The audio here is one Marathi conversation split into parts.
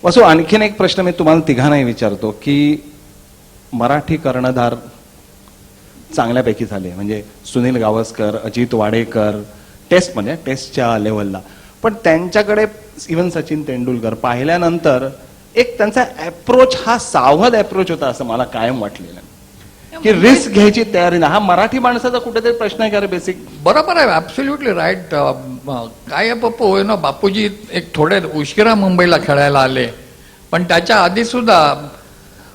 वासू, आणखीन एक प्रश्न मी तुम्हाला तिघांनाही विचारतो की मराठी कर्णधार चांगल्यापैकी झाले, म्हणजे सुनील गावस्कर, अजित वाडेकर टेस्टमध्ये, टेस्टच्या लेवलला, पण त्यांच्याकडे इव्हन सचिन तेंडुलकर पाहिल्यानंतर एक त्यांचा अप्रोच हा सावध अप्रोच होता असं मला कायम वाटलेलं, की रिस्क घ्यायची तयारी नाही. हा मराठी माणसाचा कुठेतरी प्रश्न आहे का रे बेसिक? बरोबर आहे, ऍब्सोल्युटली राईट. काय पप्पू ना, बापूजी एक थोडे उशिरा मुंबईला खेळायला आले, पण त्याच्या आधी सुद्धा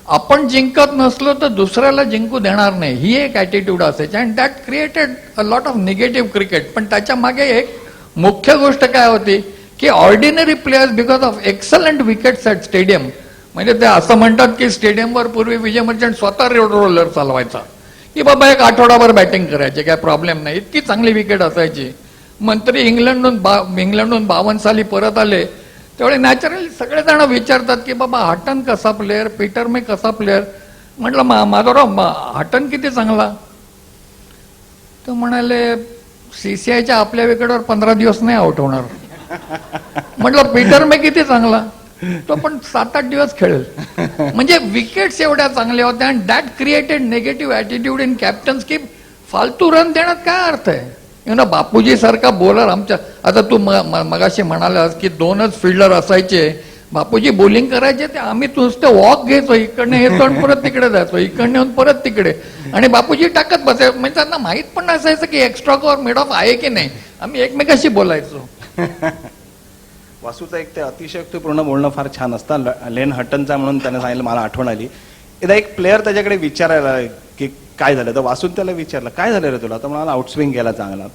आपण जिंकत नसलो तर दुसऱ्याला जिंकू देणार नाही, ही एक ॲटिट्यूड असायची, and that created a lot of negative cricket. पण त्याच्या मागे एक मुख्य गोष्ट काय होती की ordinary players because of excellent wickets at stadium, म्हणजे ते असं म्हणतात की स्टेडियमवर पूर्वी विजय मर्चंट स्वतः रोलर चालवायचा, की बाबा एक आठवडाभर बॅटिंग करायचे, काय प्रॉब्लेम नाही, इतकी चांगली विकेट असायची. मंत्री इंग्लंडहून 52 साली परत आले त्यावेळी नॅचरली सगळेजण विचारतात की बाबा हटन कसा प्लेअर, पीटर मे कसा प्लेअर. म्हटलं माधवराव हटन किती चांगला? तर म्हणाले CCIच्या आपल्या विकेटवर 15 दिवस नाही आउट होणार. म्हटलं पीटर मे किती चांगला? तो पण 7-8 दिवस खेळेल. म्हणजे विकेट्स एवढ्या चांगल्या होत्या, and that created negative attitude in captains की फालतू रन देण्यात काय अर्थ आहे. बापूजी सारखा बॉलर आमच्या, आता तू मगाशी म्हणालास की 2च फिल्डर असायचे, बापूजी बॉलिंग करायचे ते आम्ही नुसतं वॉक घ्यायचो, इकडनं येतो आणि परत तिकडे जायचो, इकडनं येऊन परत तिकडे, आणि बापूजी टाकत बसायचं. म्हणजे त्यांना माहित पण नसायचं की एक्स्ट्रा कव्हर मिड ऑफ आहे की नाही, आम्ही एकमेकाशी बोलायचो. वासूचं एक ते अतिशयोक्तीपूर्ण बोलणं फार छान असतं. लेन हटनचा म्हणून त्याने सांगितलं, मला आठवण आली, एकदा एक प्लेअर त्याच्याकडे विचारायला की काय झालं, तर वासून त्याला विचारलं काय झालं रे तुला, तर म्हणाला आउटस्विंग गेला चांगला.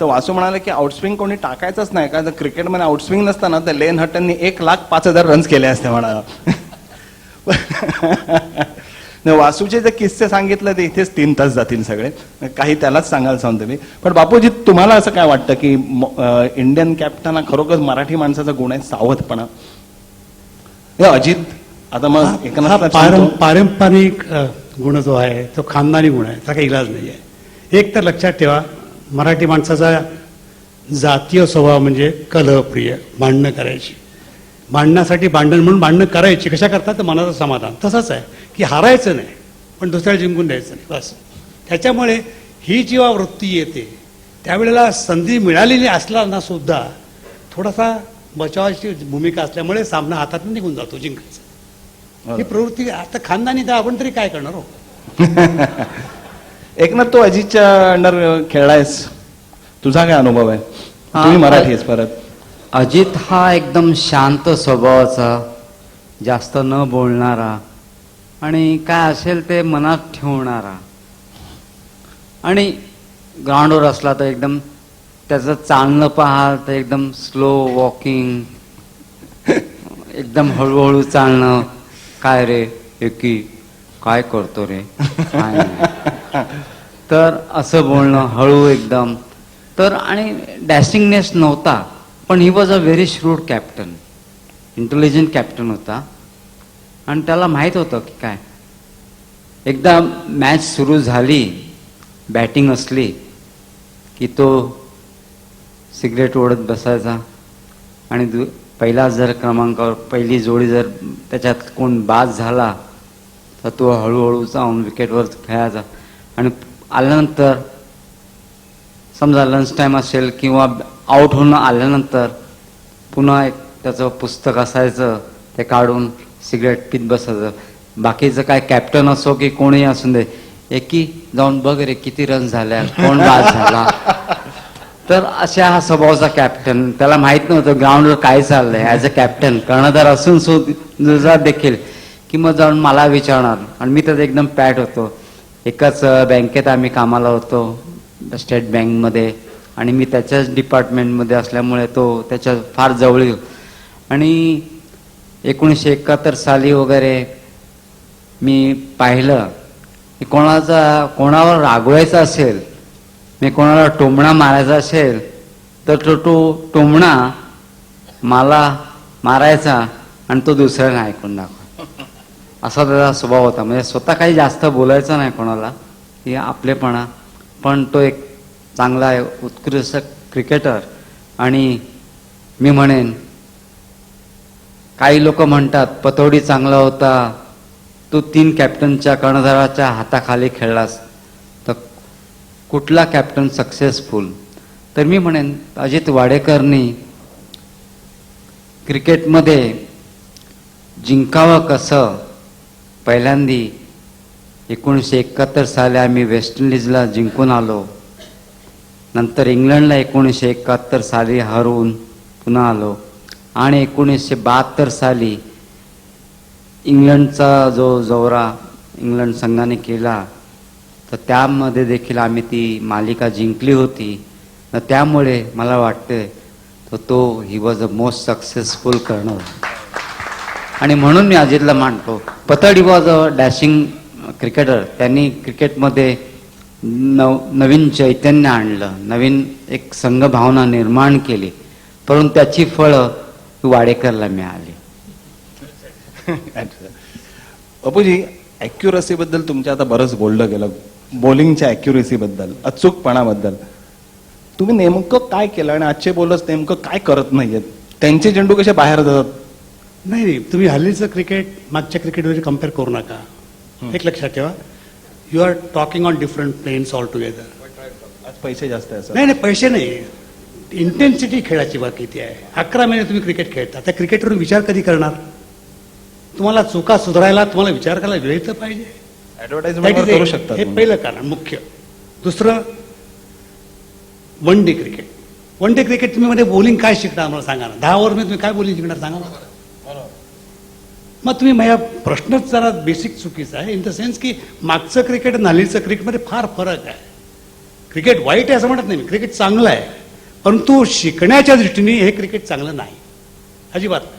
तर वासू म्हणाले की आउटस्विंग कोणी टाकायचंच नाही का, जर क्रिकेटमध्ये आउटस्विंग नसताना तर लेन हटननी 1,05,000 रन्स केले असते म्हणाला. वासूचे जे किस्से सांगितले ते इथेच 3 तास जातील सगळे, काही त्यालाच सांगायला सांगतो मी. पण बापूजी, तुम्हाला असं काय वाटतं की इंडियन कॅप्टन हा खरोखर मराठी माणसाचा गुण आहे, सावधपणा? अजित, आता मग पारंपरिक गुण जो आहे तो खानदानी गुण आहे, त्याचा काही इलाज नाही आहे. एक तर लक्षात ठेवा, मराठी माणसाचा जातीय स्वभाव म्हणजे कलहप्रिय, भांडणं करायची, भांडण्यासाठी भांडण म्हणून भांडणं करायची. कशा करतात तर मनाचं समाधान. तसंच आहे की हारायचं नाही पण दुसऱ्याला जिंकून द्यायचं नाही, बस. त्याच्यामुळे ही जेव्हा वृत्ती येते त्यावेळेला संधी मिळालेली असताना सुद्धा थोडासा बचावाची भूमिका असल्यामुळे सामना हातात निघून जातो, जिंकायचा. ही प्रवृत्ती आता खानदानी, तर आपण तरी काय करणार हो. एकनाथ, तू अजितच्या अंडर खेळलायस, तुझा काय अनुभव आहे? तुम्ही मराठी आहेस परत. अजित हा एकदम शांत स्वभावाचा, जास्त न बोलणारा आणि काय असेल ते मनात ठेवणारा, आणि ग्राउंडवर असला तर एकदम त्याचं चालणं पाहाल तर एकदम स्लो वॉकिंग, एकदम हळूहळू चालणं. काय रे एकी, काय करतो रे, काय नाही. तर असं बोलणं हळू एकदम. तर आणि डॅशिंगनेस नव्हता, पण ही was a very shrewd captain, intelligent captain होता. आणि त्याला माहीत होतं की काय, एकदा मॅच सुरू झाली, बॅटिंग असली की तो सिगरेट ओढत बसायचा, आणि पहिला जर क्रमांकावर पहिली जोडी जर त्याच्यात कोण बाद झाला तर तो हळूहळू जाऊन विकेटवर खेळायचा. आणि आल्यानंतर समजा लंच टाईम असेल किंवा आउट होणं आल्यानंतर पुन्हा एक त्याचं पुस्तक असायचं, ते काढून सिगरेट पीत बसायचं. बाकीचं काय कॅप्टन असो की कोणीही असू दे, एकी जाऊन बघ रे किती रन झाल्या, कोण बाद झाला. तर अशा हा स्वभावाचा कॅप्टन. त्याला माहित नव्हतं ग्राउंडवर काय चाललंय. ॲज अ कॅप्टन कर्णधार असून सुद्धा देखील की मग जाऊन मला विचारणार, आणि मी तर एकदम पॅट होतो. एकाच बँकेत आम्ही कामाला होतो, स्टेट बँकमध्ये, आणि मी त्याच्याच डिपार्टमेंटमध्ये असल्यामुळे तो त्याच्या फार जवळील. आणि 1971 साली वगैरे मी पाहिलं की कोणावर रागवायचं असेल, मी कोणाला टोमणा मारायचा असेल तर तो टोमणा मला मारायचा आणि तो दुसऱ्याला ऐकून दाखवा, असा त्याचा स्वभाव होता. म्हणजे स्वतः काही जास्त बोलायचं नाही कोणाला, की आपलेपणा. पण तो एक चांगला उत्कृष्ट क्रिकेटर. आणि मी म्हणेन काही लोक म्हणतात पतौडी चांगला होता, तू 3 कॅप्टनच्या कर्णधाराच्या हाताखाली खेळलास, तर कुठला कॅप्टन सक्सेसफुल? तर मी म्हणेन अजित वाडेकरनी क्रिकेटमध्ये जिंकावं कसं, पहिल्यांदी 1971 साली आम्ही वेस्ट इंडिजला जिंकून आलो, नंतर इंग्लंडला 1971 साली हरवून पुन्हा आलो, आणि 1972 साली इंग्लंडचा जो दौरा इंग्लंड संघाने केला, तर त्यामध्ये देखील आम्ही ती मालिका जिंकली होती. तर त्यामुळे मला वाटते तो he was a most successful कर्णधार, आणि म्हणून मी अजितला मानतो. Pataudi was a dashing cricketer. त्यांनी क्रिकेटमध्ये नवीन चैतन्य आणलं, नवीन एक संघभावना निर्माण केली, परंतु त्याची फळं वाडेकरला मिळाली. बापूजी, अॅक्युरसी बद्दल तुमच्या आता बरंच बोललं गेलं, बॉलिंगच्या अॅक्युरेसी बद्दल, अचूकपणाबद्दल. तुम्ही नेमकं काय केलं आणि आजचे बॉलर्स नेमकं काय करत नाहीयेत? त्यांचे चेंडू कसे बाहेर जातात? नाही, तुम्ही हल्लीचं क्रिकेट मागच्या क्रिकेटमध्ये कम्पेअर करू नका. एक लक्षात ठेवा, you are talking on different planes all together. आज पैसे जास्त आहे सर. नाही, पैसे नाही, इंटेन्सिटी खेळाची बात किती आहे. 11 महिने तुम्ही क्रिकेट खेळता, त्या क्रिकेटवरून विचार कधी करणार? तुम्हाला चुका सुधारायला तुम्हाला विचार करायला वेळ तर पाहिजे. ऍडव्हर्टाइजमेंट करू शकता हे तुम्ही. पहिलं कारण मुख्य. दुसरं, one day cricket. One day cricket तुम्ही मध्ये बॉलिंग काय शिकणार मला सांगा ना. 10 ओव्हरमध्ये तुम्ही काय बॉलिंग शिकणार सांगा मला. मग तुम्ही माझ्या प्रश्नच जरा बेसिक चुकीचा आहे, इन द सेन्स की मागचं क्रिकेट आणि हल्लीचं क्रिकेटमध्ये फार फरक आहे. क्रिकेट वाईट आहे असं म्हणत नाही मी, क्रिकेट चांगलं आहे, परंतु शिकण्याच्या दृष्टीने हे क्रिकेट चांगलं नाही, अजिबात नाही.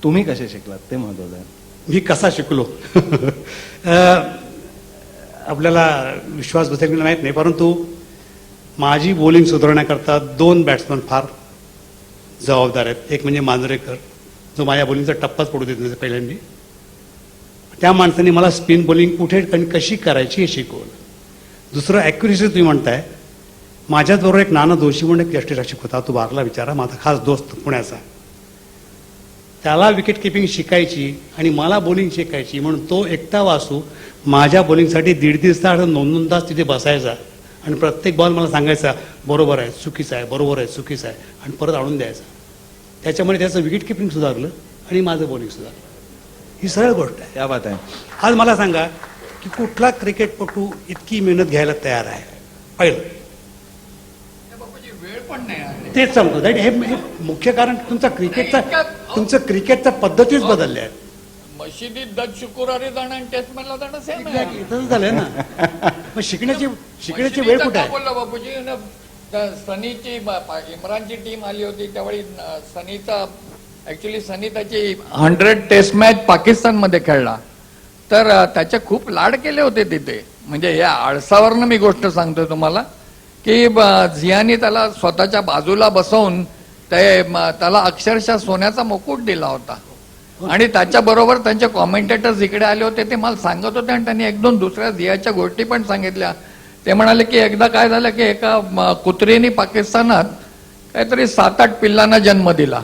तुम्ही कसे शिकलात ते महत्वाचं आहे. मी कसा शिकलो आपल्याला विश्वास बसेल माहीत नाही, परंतु माझी बॉलिंग सुधारण्याकरता 2 बॅट्समन फार जबाबदार आहेत. एक म्हणजे मांजरेकर, जो माझ्या बॉलिंगचा टप्पाच पडू देत नाही पहिल्यांदा. त्या माणसाने मला स्पिन बॉलिंग कुठे आणि कशी करायची हे शिकवलं. दुसरं, ॲक्युरेसी तुम्ही म्हणताय. माझ्याबरोबर एक नाना दोषी म्हणून एक यष्टीरक्षक होता, तो बारला विचारा, माझा खास दोस्त पुण्याचा. त्याला विकेट किपिंग शिकायची आणि मला बॉलिंग शिकायची, म्हणून तो एकटा वासू माझ्या बॉलिंगसाठी 1.5 तास 2 तास तिथे बसायचा आणि प्रत्येक बॉल मला सांगायचा बरोबर आहे, चुकीचं आहे, बरोबर आहे, चुकीचं आहे, आणि परत आणून द्यायचा. त्याच्यामुळे त्याचं विकेट किपिंग सुधारलं आणि माझं बॉलिंग सुधारलं. ही सरळ गोष्ट आहे. क्या बात आहे. आज मला सांगा की कुठला क्रिकेटपटू इतकी मेहनत घ्यायला तयार आहे? पहिलं वेळ पण नाही आहे. तेच सांगतो, राईट. हे मुख्य कारण तुमचं क्रिकेटच्या पद्धतीच बदलल्या आहेत. मशिदीत दर शुक्रवारी जाणं आणि टेस्ट मॅचला जाणं सेम आहे. Exactly, तसंच झालंय ना. मग शिकण्याची वेळ कुठे आहे? बोलला बापूजी न, त्या सनीची इम्रानची टीम आली होती त्यावेळी सनीचा ऍक्च्युली सनी त्याची 100 टेस्ट मॅच पाकिस्तानमध्ये खेळला, तर त्याचे खूप लाड केले होते तिथे. म्हणजे या आळसावरनं मी गोष्ट सांगतोय तुम्हाला की झियानी त्याला स्वतःच्या बाजूला बसवून त्याला अक्षरशः सोन्याचा मुकुट दिला होता. आणि त्याच्याबरोबर त्यांचे कॉमेंटेटर्स इकडे आले होते, ते मला सांगत होते आणि त्यांनी 1-2 दुसऱ्या झियाच्या गोष्टी पण सांगितल्या. ते म्हणाले की एकदा काय झालं की एका कुत्रीने पाकिस्तानात काहीतरी 7-8 पिल्लांना जन्म दिला.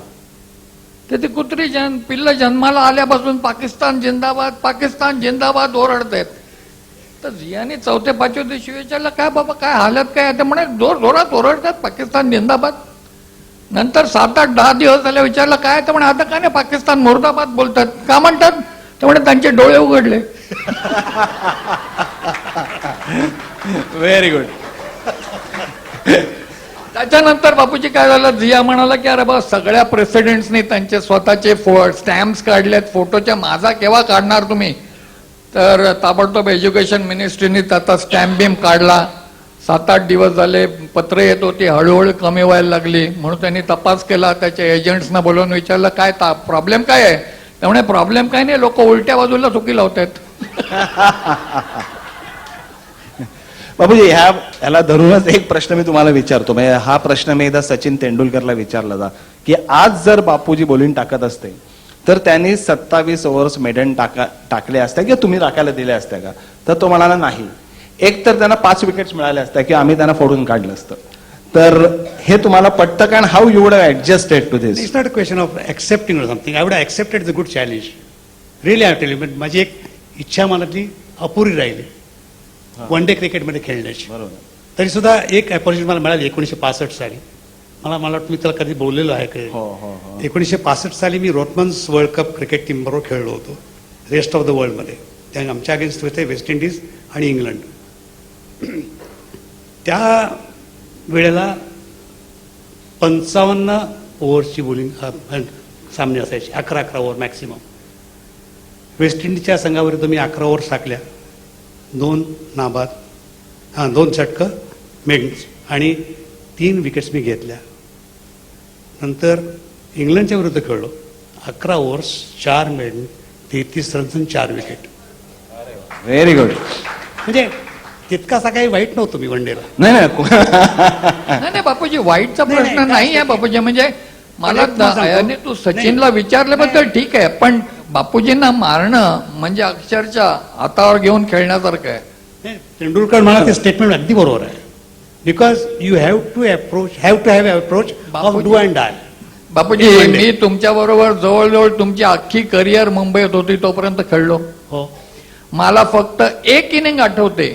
तर ती कुत्री पिल्ल जन्माला आल्यापासून पाकिस्तान जिंदाबाद, पाकिस्तान जिंदाबाद ओरडतायत. तर झियाने 4-5 दिवशी विचारलं काय बाबा काय हालत काय? ते म्हणे जोर जोरात ओरडतात पाकिस्तान जिंदाबाद. नंतर 7-8-10 दिवस झाले विचारलं काय? तर म्हणे आता काय नाही पाकिस्तान मुर्दाबाद बोलतात. का म्हणतात? त्यामुळे त्यांचे डोळे उघडले. Very good. त्याच्यानंतर बापूजी काय झालं, झिया म्हणाला की अरे बा सगळ्या प्रेसिडेंट्सनी त्यांचे स्वतःचे स्टॅम्प्स काढलेत फोटोच्या, माझा केव्हा काढणार तुम्ही? तर ताबडतोब एज्युकेशन मिनिस्ट्रीने त्याचा स्टॅम्प बिम काढला. 7-8 दिवस झाले पत्र येत होती, हळूहळू कमी व्हायला लागली. म्हणून त्यांनी तपास केला, त्याच्या एजंट्सना बोलवून विचारलं काय प्रॉब्लेम काय आहे? त्यामुळे प्रॉब्लेम काय नाही, लोक उलट्या बाजूला चुकी लावतात. बाबूजी, ह्याला धरूनच एक प्रश्न मी तुम्हाला विचारतो. म्हणजे हा प्रश्न मी एकदा सचिन तेंडुलकरला विचारला जा की आज जर बापूजी बॉलिंग टाकत असते तर त्यांनी 27 ओव्हर्स मेडन टाकले असत्या किंवा तुम्ही टाकायला दिल्या असत्या का? तर तो म्हणाला नाही. एक तर त्यांना 5 विकेट्स मिळाल्या असत्या की आम्ही त्यांना फोडून काढलं असतं. तर हे तुम्हाला पटतं कारण how you would adjusted to this? It's not a question of accepting something. I would accepted the good challenge. Really I tell you, माझी एक इच्छा मनातली अपुरी राहिली वन डे क्रिकेटमध्ये खेळण्याची. बरोबर. तरी सुद्धा एक अपॉर्च्युनिटी मला मिळाली 1965 साली. मला वाटतं मी त्याला कधी बोललेलो आहे की हो हो हो. 1965 साली मी रोटमन्स वर्ल्ड कप क्रिकेट टीम बरोबर खेळलो होतो रेस्ट ऑफ द वर्ल्डमध्ये. त्या आमच्या अगेन्स्ट होते वेस्ट इंडिज आणि इंग्लंड. त्या वेळेला 55 ओव्हरची बॉलिंग सामने असायचे, 11 ओव्हर मॅक्सिमम. वेस्ट इंडिजच्या संघाविरुद्ध मी 11 ओव्हर्स टाकल्या, 2 नाबाद, 2 षटकं मेड्स आणि 3 विकेट्स मी घेतल्या. नंतर इंग्लंडच्या विरुद्ध खेळलो, 11 ओव्हर्स 4 मेड, 33 रन्स आणि 4 विकेट. Very good. म्हणजे तितकासा काही वाईट नव्हतो मी वन डेला. नाही नाही नाही नाही बापूजी, वाईटचा नाही, प्रश्न नाही, नाही आहे बापूजी. म्हणजे मला पण एक तुम्हाला सांगतो. आणि तू सचिनला विचारल्याबद्दल ठीक आहे, पण बापूजींना मारणं म्हणजे अक्षरशः हातावर घेऊन खेळण्यासारखं आहे. नाही, तेंडुलकर म्हणा ते स्टेटमेंट अगदी बरोबर आहे. Because you have to have approach of do and die. Bapuji, मी तुमच्या बरोबर जवळजवळ तुमची अख्खी करिअर मुंबईत होती तोपर्यंत खेळलो. हो, मला फक्त एक इनिंग आठवते,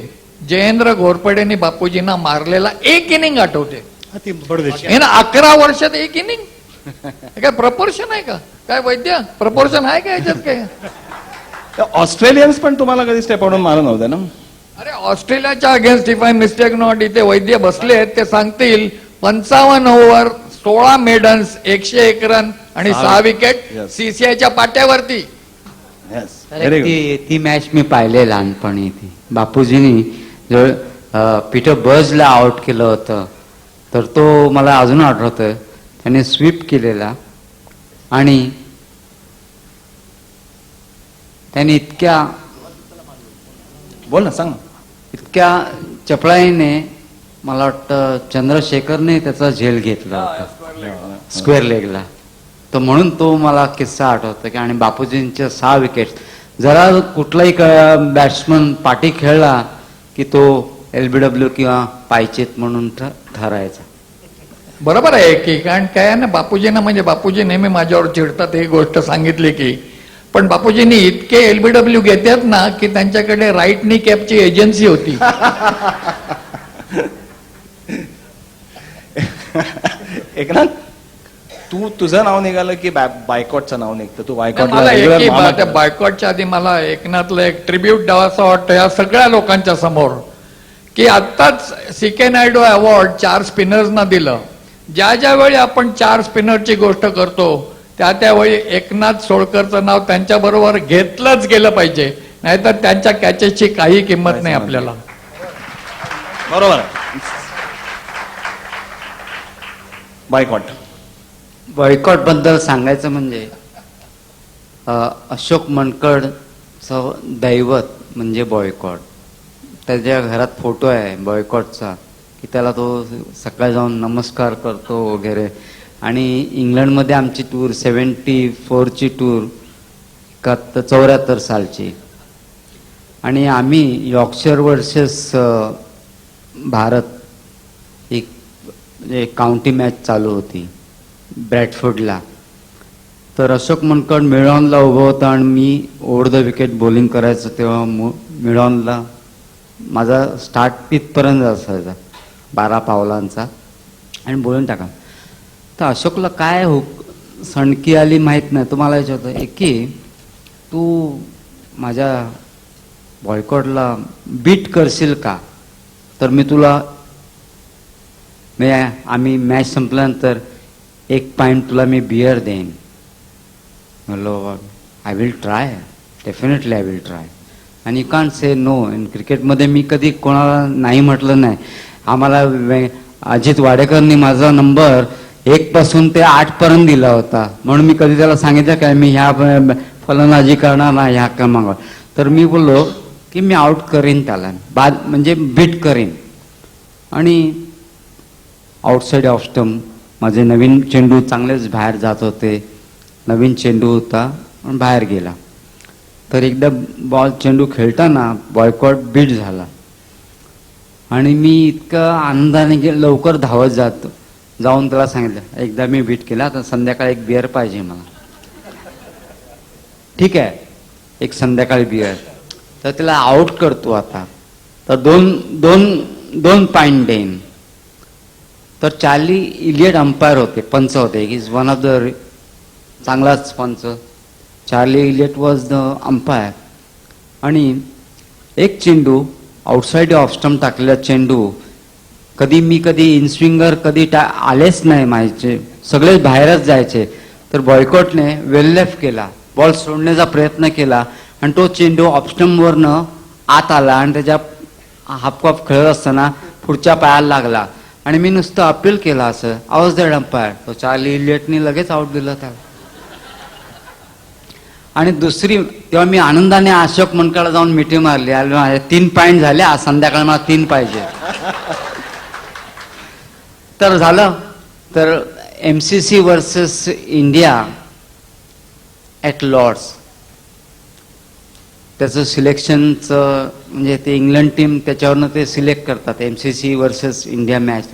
जयेंद्र घोरपडेने बापूजींना मारलेला एक इनिंग आठवते. ती बडोद्याची. हे ना 11 वर्षात एक इनिंग. काय प्रपोर्शन आहे का? काय वैद्य प्रपोर्शन आहे का याच्यात काय? ऑस्ट्रेलियन्स पण तुम्हाला कधी स्टेप आउट मारत नव्हते ना? अरे ऑस्ट्रेलियाच्या against if I mistake not, इथे वैद्य बसले आहेत, ते सांगतील 55 ओव्हर 16 मेडन्स 101 रन आणि 6 विकेट Yes. सीसीआयच्या पाट्यावरती. येस, तर व्हेरी एक गुड. ती मॅच मी पाहिले लहानपणी. ती बापूजींनी जो पीटर बर्जला आउट केलं होतं, तर तो मला अजून आठवतोय. त्याने स्वीप केलेला आणि त्याने बोल ना, सांग ना. इतक्या चपळाईने मला वाटतं चंद्रशेखरने त्याचा झेल घेतला होता स्क्वेअर लेगला. तर म्हणून तो मला किस्सा आठवतो की आणि बापूजींच्या 6 विकेट. जरा कुठलाही बॅट्समन पाठी खेळला की तो LBW किंवा पायचेत म्हणून ठरायचा. बरोबर आहे की, कारण काय आहे ना, बापूजींना म्हणजे बापूजी नेहमी माझ्यावर चिडतात ही गोष्ट सांगितली की, पण बापूजींनी इतके LBW घेतात ना की त्यांच्याकडे राईट नी कॅपची एजन्सी होती. एकनाथ, तू तुझं नाव निघालं की बायकॉटचं नाव निघतं? तू नाही, मला एक बायकॉट बायकॉटच्या आधी मला एकनाथला एक ट्रिब्यूट द्यावासा वाटतं या सगळ्या लोकांच्या समोर की आत्ताच CK नायडू अवॉर्ड 4 स्पिनर्सना दिलं. ज्या ज्या वेळी आपण 4 स्पिनरची गोष्ट करतो त्या त्यावेळी एकनाथ सोळकरचं नाव त्यांच्या बरोबर घेतलंच गेलं पाहिजे, नाहीतर त्यांच्या कॅचेसची काही किंमत नाही आपल्याला. बरोबर. बायकॉट. बॉयकॉट बद्दल सांगायचं म्हणजे अशोक मनकडचं दैवत म्हणजे बॉयकॉट. त्याच्या घरात फोटो आहे बॉयकॉटचा की त्याला तो सकाळी जाऊन नमस्कार करतो वगैरे. आणि इंग्लंडमध्ये आमची टूर 74ची टूर 74 सालची, आणि आम्ही यॉर्कशर वर्सेस भारत एक काउंटी मॅच चालू होती ब्रॅडफोर्डला. तर अशोक मनकड मिळॉनला उभं होता आणि मी ओव्हर द विकेट बॉलिंग करायचं. तेव्हा मिळॉनला माझा स्टार्ट इथपर्यंत असायचा 12 पावलांचा आणि बोलून टाका. तर अशोकला काय सणकी आली माहीत नाही. तुम्हाला विचारतो की तू माझ्या बॉयकॉटला बीट करशील का? तर मी तुला आम्ही मॅच संपल्यानंतर 1 पाईंट तुला मी बियर देईन. म्हणलो I will try, definitely I will try. आणि you can't say no. In क्रिकेटमध्ये मी कधी कोणाला नाही म्हटलं नाही. आम्हाला अजित वाडेकरनी माझा नंबर 1 पासून ते 8 पर्यंत दिला होता, म्हणून मी कधी त्याला सांगितलं काय मी ह्या फलंदाजी करणार ना ह्या क्रमांकावर. तर मी बोललो की मी आउट करीन त्याला, बाद म्हणजे बीट करीन. आणि आउटसाईड ऑफ स्टंप माझे नवीन चेंडू चांगलेच बाहेर जात होते. नवीन चेंडू होता पण बाहेर गेला. तर एकदा चेंडू खेळताना बॉयकॉट बीट झाला आणि मी इतकं आनंदाने लवकर धावत जाऊन त्याला सांगितलं, एकदा मी बीट केला तर संध्याकाळी एक बिअर पाहिजे मला. ठीक आहे, एक संध्याकाळी बिअर. तर त्याला आउट करतो आता, तर दोन पॉईंट देईन. तर चार्ली इलियट अंपायर होते, पंच होते. इज वन ऑफ द चांगलाच पंच. Charlie Elliott was the umpire. आणि एक चेंडू आउटसाइड ऑफ स्टंप टाकलेला चेंडू कधी इनस्विंगर कधी आलेच नाही माझे, सगळे बाहेरच जायचे. तर बॉयकॉटने वेल लेफ्ट केला, बॉल सोडण्याचा प्रयत्न केला आणि तो चेंडू ऑफस्टंपवरनं आत आला आणि त्याच्या हाफकॉफ खेळत असताना पुढच्या पायाला लागला. आणि मी नुसतं अपील केला असं, आवाज दॅट अंपायर. तो चार्ली इलियटनी लगेच आउट दिलं त्याला. आणि दुसरी, तेव्हा मी आनंदाने अशोक मनकाला जाऊन मिठी मारली, 3 पॉईंट झाले, आज संध्याकाळी मला 3 पाहिजे. तर झालं. तर MCC versus India at Lord's, त्याचं सिलेक्शनचं म्हणजे ते इंग्लंड टीम त्याच्यावरनं ते सिलेक्ट करतात. MCC versus India match,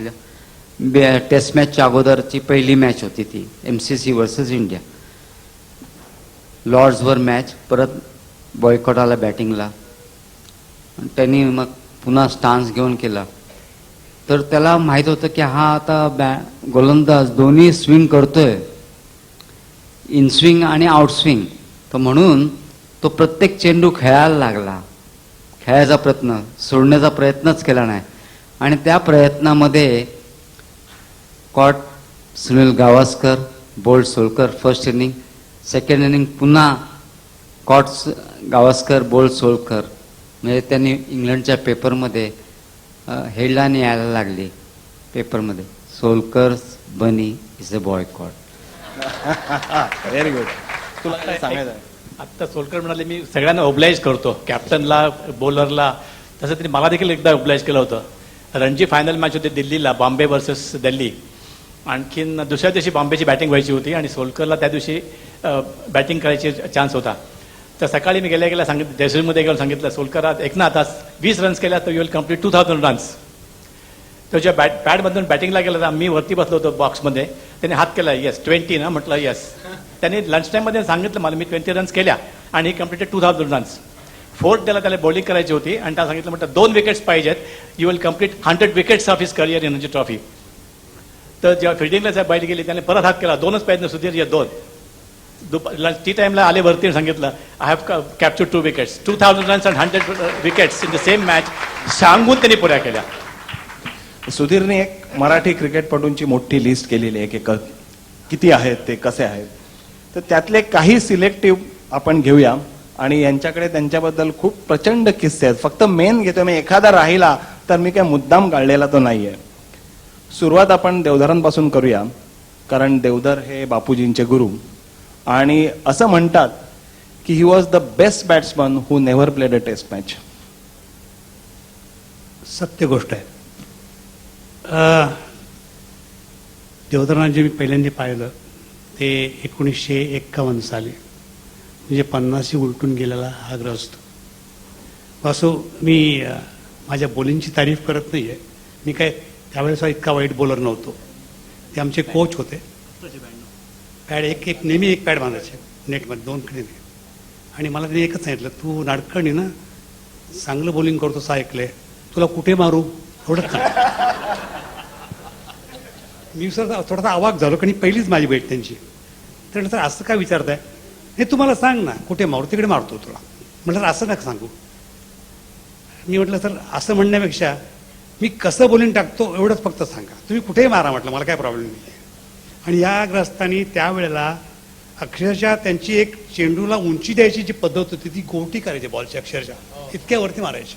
test मॅचच्या अगोदरची पहिली मॅच होती ती, MCC वर्सेस इंडिया. लॉर्ड्सवर मॅच, परत बॉयकॉट आला बॅटिंगला. त्यांनी मग पुन्हा स्टान्स घेऊन केला. तर त्याला माहित होतं की हा आता गोलंदाज दोन्ही स्विंग करतोय, इन स्विंग आणि आउट स्विंग. तर म्हणून तो प्रत्येक चेंडू खेळायला लागला, खेळायचा प्रयत्न, सोडण्याचा प्रयत्नच केला नाही. आणि त्या प्रयत्नामध्ये caught Sunil Gavaskar, bowled Solkar first inning. Second inning पुन्हा कॉट गावस्कर, बोल्ट सोलकर. म्हणजे त्यांनी इंग्लंडच्या पेपरमध्ये हेडलाईन यायला लागली पेपरमध्ये, सोलकर्स बनी is a boycott. Very good. तुला काय सांगायचं आहे? आत्ता सोलकर म्हणाले मी सगळ्यांना ओब्लाइज करतो, कॅप्टनला, बॉलरला. तसं त्यांनी मला देखील एकदा ओब्लाइज केलं होतं. रणजी फायनल मॅच होती दिल्लीला, बॉम्बे वर्सेस दिल्ली. आणखीन दुसऱ्या दिवशी बॉम्बेची बॅटिंग व्हायची होती आणि सोलकरला त्या दिवशी बॅटिंग करायची चान्स होता. तर सकाळी मी गेल्या सांगितलं, जयसूरमध्ये गेलो, सांगितलं सोलकर एक ना आता 20 रन्स केल्या तर यू विल कम्प्लीट 2000 रन्स. तो ज्या पॅडमधून बॅटिंगला गेला तर मी वरती बसलो होतो बॉक्समध्ये. त्याने हात केला, येस 20 ना, म्हटलं येस. त्यांनी लंच टाईममध्ये सांगितलं मला, मी 20 रन्स केल्या आणि ही कम्प्लीटेड 2000 रन्स. फोर्थ त्याला बॉलिंग करायची होती आणि त्याला सांगितलं, म्हटलं 2 विकेट्स पाहिजेत, you will complete 100 wickets of his career in Ranji trophy. तर जेव्हा फिल्डिंगला बाहेर गेली त्याने परत हात केला, 2च पाहिजे सुधीर, या 2. टी टाइमला आले वरती सांगितलं, I have capture 2 wickets, 2000 runs and 100 wickets in the same match. सांगून त्यांनी पुऱ्या केल्या. सुधीरने एक मराठी क्रिकेटपटूंची मोठी लिस्ट केलेली आहे की किती आहेत ते, कसे आहेत. तर त्यातले काही सिलेक्टिव्ह आपण घेऊया आणि यांच्याकडे त्यांच्याबद्दल खूप प्रचंड किस्से आहेत. फक्त मेन घेतो मी, एखादा राहिला तर मी काय मुद्दाम काढलेला तो नाहीये. सुरुवात आपण देवधरांपासून करूया, कारण देवधर हे बापूजींचे गुरु. आणि असं म्हणतात की he was the best batsman who never played a test match. सत्य गोष्ट आहे. देवधरांना जे मी पहिल्यांदा पाहिलं ते 1951 साली, म्हणजे 50 उलटून गेलेला हा ग्रस्त. असो, मी माझ्या बॉलिंगची तारीफ करत नाही आहे. मी काय त्यावेळेस इतका वाईट बॉलर नव्हतो. ते आमचे कोच होते. पॅड एक नेहमी एक पॅड बांधायचे नेटमध्ये, 2 कडे. आणि मला त्यांनी एकच सांगितलं, तू नाडकर्णी ना, चांगलं बॉलिंग करतो असं ऐकलंय, तुला कुठे मारू, एवढंच सांग. मी थोडासा अवाक झालो, कारण पहिलीच माझी भेट त्यांची. तर म्हटलं, असं काय विचारताय, हे तुम्हाला सांग ना कुठे मारू, तिकडे मारतो तुला. म्हटलं असं नका सांगू. मी म्हटलं सर असं म्हणण्यापेक्षा मी कसं बॉलिंग टाकतो एवढंच फक्त सांगा, तुम्ही कुठेही मारा म्हटलं, मला काय प्रॉब्लेम नाही. आणि या ग्रस्तांनी त्यावेळेला अक्षरशः त्यांची एक चेंडूला उंची द्यायची जी पद्धत होती ती गोटी करायची बॉलची, अक्षरशः इतक्यावरती मारायची.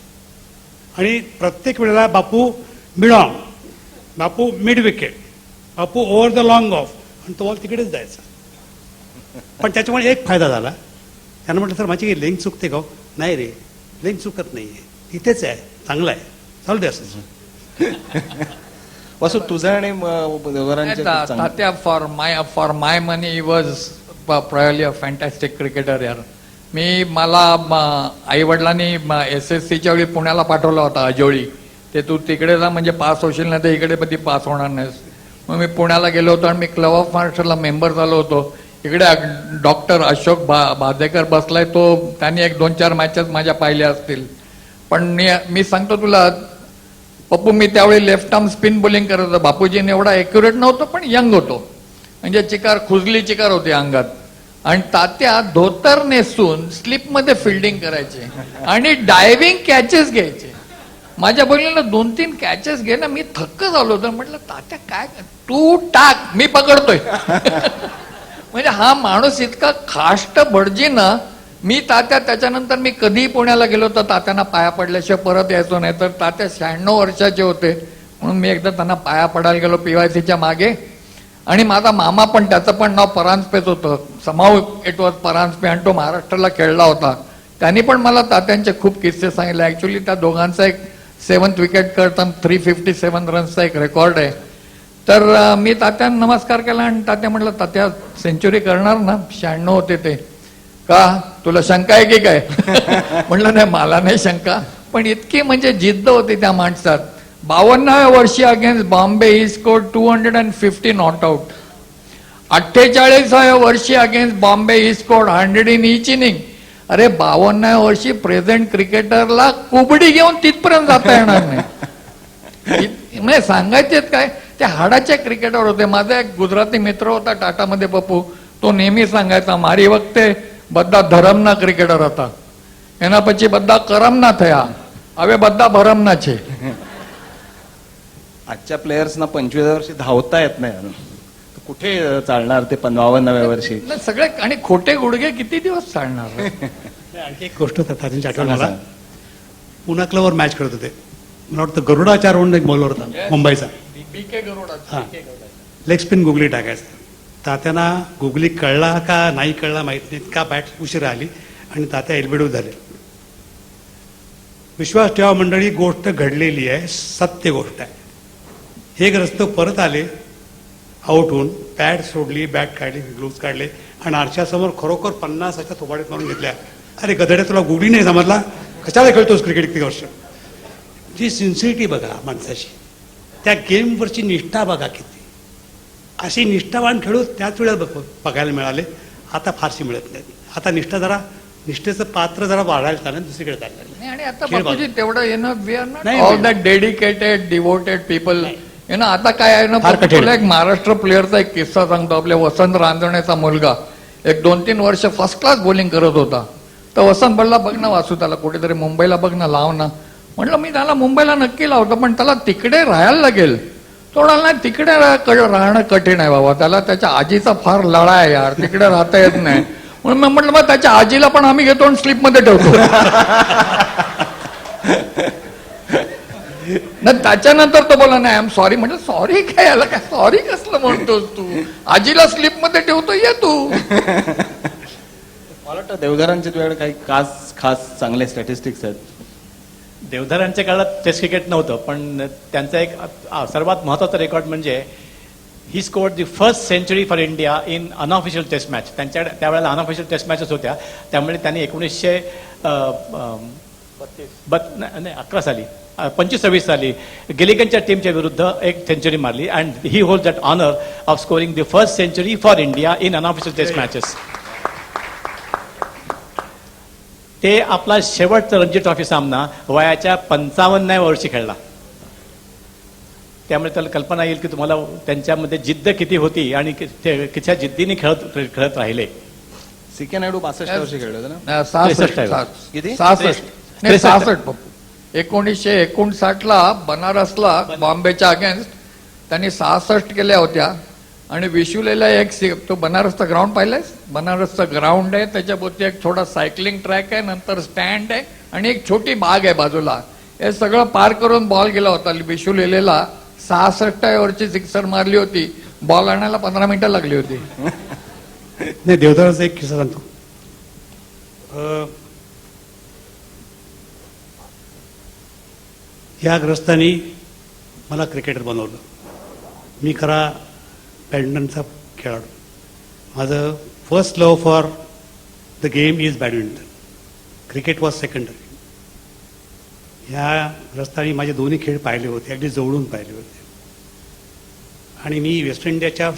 आणि प्रत्येक वेळेला Bapu mid on, Bapu mid wicket, Bapu over the long off, आणि तो बॉल तिकडेच जायचा. पण त्याच्यामुळे एक फायदा झाला. त्यांना म्हटलं सर माझी लेंथ चुकते का? नाही रे, लेंथ चुकत नाहीये, तिथेच आहे, चांगलं आहे, चालू दे असं. वसू तुझं आणि देवधरांचे खूप चांगलं. Tatya, for my money was probably a fantastic cricketer यार. मला आई वडिलांनी SSCच्या वेळी पुण्याला पाठवला होता, अजोळी. ते तू तिकडे जा म्हणजे पास होशील नाही तर इकडे कधी पास होणार नाहीस. मग मी पुण्याला गेलो होतो आणि मी क्लब ऑफ महाराष्ट्राला मेंबर झालो होतो. इकडे डॉक्टर अशोक बादेकर बसलाय, तो त्यांनी 1-2-4 मॅचेस माझ्या पाहिल्या असतील. पण मी सांगतो तुला पप्पू, मी त्यावेळी लेफ्ट आर्म स्पिन बॉलिंग करत होतो. बापूजीने एवढा एक्युरेट नव्हतो पण यंग होतो, म्हणजे चिकार खुजली चिकार होती अंगात. आणि तात्या धोतर नेसून स्लिपमध्ये फिल्डिंग करायचे आणि डायव्हिंग कॅचेस घ्यायचे. माझ्या बहिणीला 2-3 कॅचेस घे ना, मी थक्क झालो होतो. म्हटलं तात्या काय, तू टाक मी पकडतोय. म्हणजे हा माणूस इतका खाष्ट भटजी ना. मी तात्या त्याच्यानंतर मी कधीही पुण्याला गेलो तर तात्यांना पाया पडल्याशिवाय परत यायचो नाही. तर तात्या 96 वर्षाचे होते म्हणून मी एकदा त्यांना पाया पडायला गेलो PYCच्या मागे. आणि माझा मामा पण, त्याचं पण नाव परांजपेच होतं, समाव इट वॉज परांजपे, आणि तो महाराष्ट्राला खेळला होता. त्यांनी पण मला तात्यांचे खूप किस्से सांगितले. ऍक्च्युली त्या दोघांचा एक 7th विकेट करताना 357 रन्सचा एक रेकॉर्ड आहे. तर मी तात्यांना नमस्कार केला आणि तात्या म्हटलं, तात्या सेंचुरी करणार ना? 96 होते ते. का तुला शंका आहे की काय? म्हटलं नाही, मला नाही शंका, पण इतकी म्हणजे जिद्द होती त्या माणसात. 52व्या वर्षी against Bombay he scored 250 not out. 48व्या वर्षी against Bombay he scored 100 in each inning. अरे 52व्या वर्षी प्रेझेंट क्रिकेटरला कुबडी घेऊन तिथपर्यंत जाता येणार नाही. म्हणजे सांगायचेत काय, ते हाडाचे क्रिकेटर होते. माझा एक गुजराती मित्र होता टाटामध्ये पप्पू, तो नेहमी सांगायचा, मारी वखते બધા ધરમના ક્રિકેટર હતા, એના પછી બધા કરમના થયા, હવે બધા ભરમના છે. आजच्या प्लेयर्सना 25 वर्षी धावता येत नाही अजून. तर कुठे चालणार ते 52व्या वर्षी? नाही, सगळे आणि खोटे गुडघे किती दिवस चालणार? आणखी एक गोष्ट तात्यांची आठवण मला. पुणा क्लबवर मॅच खेळत होते. मला वाटतं गरुडाचार म्हणून एक बॉलर होता मुंबईचा. BK गरुडा. हा, लेग स्पिन गुगली टाकायचा. तात्यांना गुगली कळला का नाही कळला माहित नाही, का बॅट उशीर आली आणि तात्या एलबीडू झाले. विश्वास ठेवा मंडळी, गोष्ट घडलेली आहे, सत्य गोष्ट आहे. हे ग्रस्त परत आले आउट होऊन, पॅड सोडली, बॅट काढली, ग्लोव्ज काढले आणि आरशासमोर खरोखर 50 थोबाडीत मारून घेतल्या. अरे गधड्या, तुला गुगली नाही समजला, कशाला खेळतोस क्रिकेट इतकी वर्ष? जी सिन्सिरिटी बघा माणसाची, त्या गेमवरची निष्ठा बघा किती. अशी निष्ठावान खेळू त्याच वेळेला बघायला मिळाले. आता फारशी मिळत नाही. आता निष्ठा जरा, निष्ठेचं पात्र जरा वाढायला चालेल, दुसरीकडे जायला लागलं. आणि आता बापूजी तेवढं येणं, we are not all that dedicated devoted people. ना आता काय आहे ना, तुला एक महाराष्ट्र प्लेअरचा एक किस्सा सांगतो. आपल्या वसंत रांजणेचा मुलगा एक 2-3 वर्ष फर्स्ट क्लास बॉलिंग करत होता. तर वसंत बोलला, बघ ना वासू, त्याला कुठेतरी मुंबईला बघ ना, लाव ना. म्हटलं मी त्याला मुंबईला नक्की लावतो, पण त्याला तिकडे राहायला लागेल. तो नाही, तिकडे राहणं कठीण आहे बाबा, त्याला त्याच्या आजीचा फार लळा आहे यार, तिकडे राहता येत नाही. म्हणून मी म्हटलं मग त्याच्या आजीला पण आम्ही घेतो आणि स्लीपमध्ये ठेवतो. ना त्याच्यानंतर तो बोला, नाही आय एम सॉरी. म्हटलं सॉरी काय, याला काय सॉरी कसलं म्हणतोस तू? आजीला स्लीपमध्ये ठेवतो, ये तू. मला वाटतं देवधरांच्या वेळ काही खास चांगले स्टॅटिस्टिक्स आहेत. देवधरांच्या काळात टेस्ट क्रिकेट नव्हतं, पण त्यांचा एक सर्वात महत्त्वाचा रेकॉर्ड म्हणजे he scored the first century for India in unofficial test match. त्यांच्या त्यावेळेला अनऑफिशियल टेस्ट मॅचेस होत्या, त्यामुळे त्यांनी 1911 साली 25-26 साली गिलिगनच्या टीमच्या विरुद्ध एक सेंचुरी मारली. And he hold that honour of scoring the first century for India in unofficial test matches. ते आपला शेवटचा रणजी ट्रॉफी सामना वयाच्या 55व्या वर्षी खेळला. त्यामुळे त्याला कल्पना येईल की तुम्हाला त्यांच्यामध्ये जिद्द किती होती आणि किती जिद्दीने खेळत राहिले. CK नायडू 62 वर्षी खेळले होते ना? 66. किती? 66. 1959ला बनारसला बॉम्बेच्या अगेन्स्ट त्यांनी 66 केल्या होत्या. आणि विशुलेला एक तो बनारसचा ग्राउंड पाहिलाय? बनारसचा ग्राउंड आहे, त्याच्याभोवती एक थोडा सायकलिंग ट्रॅक आहे, नंतर स्टँड आहे आणि एक छोटी बाग आहे बाजूला. हे सगळं पार करून बॉल गेला होता. विशुलेला 66 वरची सिक्सर मारली होती, बॉल आणायला 15 मिनिटं लागली होती. नाही, देवधराचा एक किस्सा सांगतो. या ग्रस्तांनी मला क्रिकेटर बनवलं. मी खरा बॅडमिंटनचा खेळाडू. माझं first love for the game is badminton. Cricket was secondary. ह्या रस्त्याने माझे दोन्ही खेळ पाहिले होते, अगदी जवळून पाहिले होते. आणि मी वेस्ट इंडियाच्या